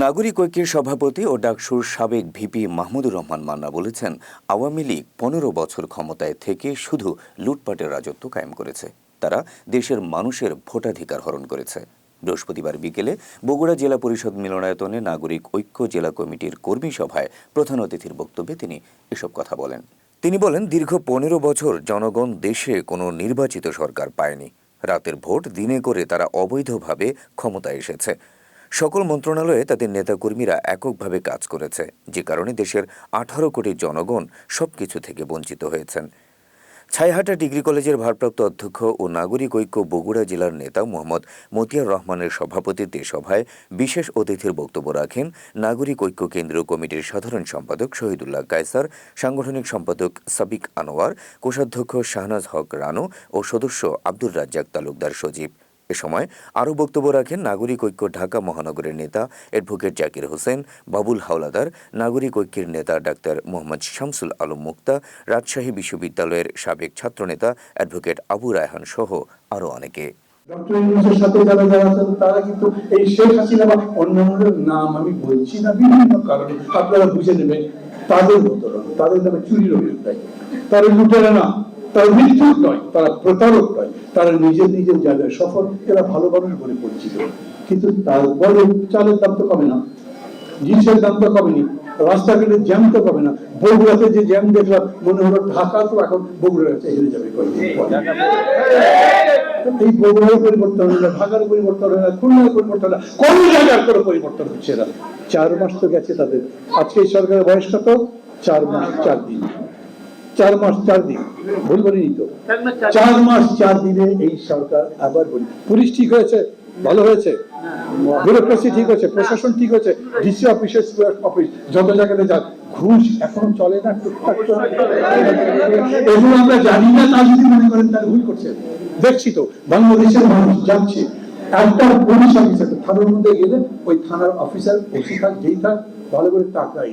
নাগরিক ঐক্যের সভাপতি ও ডাকসুর সাবেক ভিপি মাহমুদুর রহমান মান্না বলেছেন, আওয়ামী লীগ ১৫ বছর ক্ষমতায় থেকে শুধু লুটপাটের রাজত্ব কায়েম করেছে। তারা দেশের মানুষের ভোটাধিকার হরণ করেছে। বৃহস্পতিবার বিকেলে বগুড়া জেলা পরিষদ মিলনায়তনে নাগরিক ঐক্য জেলা কমিটির কর্মী সভায় প্রধান অতিথির বক্তব্যে তিনি এসব কথা বলেন। তিনি বলেন, দীর্ঘ ১৫ বছর জনগণ দেশে কোনো নির্বাচিত সরকার পায়নি। রাতের ভোট দিনে করে তারা অবৈধভাবে ক্ষমতায় এসেছে। সকল মন্ত্রণালয়ে তাদের নেতাকর্মীরা এককভাবে কাজ করেছে, যে কারণে দেশের ১৮ কোটি জনগণ সবকিছু থেকে বঞ্চিত হয়েছেন। ছাইহাটা ডিগ্রি কলেজের ভারপ্রাপ্ত অধ্যক্ষ ও নাগরিক ঐক্য বগুড়া জেলার নেতা মোহাম্মদ মতিয়ার রহমানের সভাপতিত্বে সভায় বিশেষ অতিথির বক্তব্য রাখেন নাগরিক ঐক্য কেন্দ্রীয় কমিটির সাধারণ সম্পাদক শহীদুল্লাহ কায়সার, সাংগঠনিক সম্পাদক সাবিক আনোয়ার, কোষাধ্যক্ষ শাহনাজ হক রানু ও সদস্য আব্দুর রাজ্জাক তালুকদার সজীব। এ সময় আরও বক্তব্য রাখেন নাগরিক ঐক্য ঢাকা মহানগরের নেতা অ্যাডভোকেট জাকির হোসেন, বাবুল হাওলাদার, নাগরিক ঐক্যের নেতা ডাক্তার মোহাম্মদ শামসুল আলম মুক্তা, রাজশাহী বিশ্ববিদ্যালয়ের সাবেক ছাত্রনেতা অ্যাডভোকেট আবু রায়হান সহ আরও অনেকে। ডক্টর ইউনূসের সাথে যারা আছেন তারা কিন্তু এই শেখ হাসিনা বা অন্যান্যদের নাম আমি বলছি না, বিভিন্ন কারণে আপনারা বুঝে নেবেন। তাদের মতো তাদের নামে চুরির অভিযোগ দেয়। তারা লুটেরা না, তারা মিথ্যুক নয়, তারা প্রতারক নয়, তারা নিজের নিজের জায়গায় সফল। এরা ভালো মানুষ বলে পরিচিত, কিন্তু তারপরে চালের দাম তো কমে না, জিনিসের দাম তো কমেনি, রাস্তাঘাটের জ্যাম তো কমে না। বগুড়াতে যে জ্যাম দেখলাম মনে হলো ঢাকা তো এখন বগুড়ার কাছে হেরে যাবে। এই বগুড়ার পরিবর্তন হলো, ঢাকার পরিবর্তন হলো, খুলনার পরিবর্তন হলো, কোন জায়গার কোনো পরিবর্তন হচ্ছে না। 4 মাস তো গেছে তাদের। আজকে এই সরকারের বয়স কত? 4 মাস 4 দিন। 4 মাস 4 দিন ভুল বলিনি তো? 4 মাস 4 দিনে এই সরকার আবার বলি পুলিশ ঠিক হয়েছে, ভালো হয়েছে, ব্যুরোক্রেসি ঠিক হয়েছে, প্রশাসন ঠিক হয়েছে, ডিসি অফিস, অফিস যত জায়গাতে যাক, ঘুষ এখন চলে না, টুকটাক এগুলো আমরা জানি না। তা যদি মনে করেন তাহলে ভুল করছে। দেখছি তো বাংলাদেশের মানুষ যাচ্ছে, একটা পুলিশ অফিসার থানার মধ্যে গেলে ওই থানার অফিসার ওসি থাক যেই থাক ভালো করে টাকাই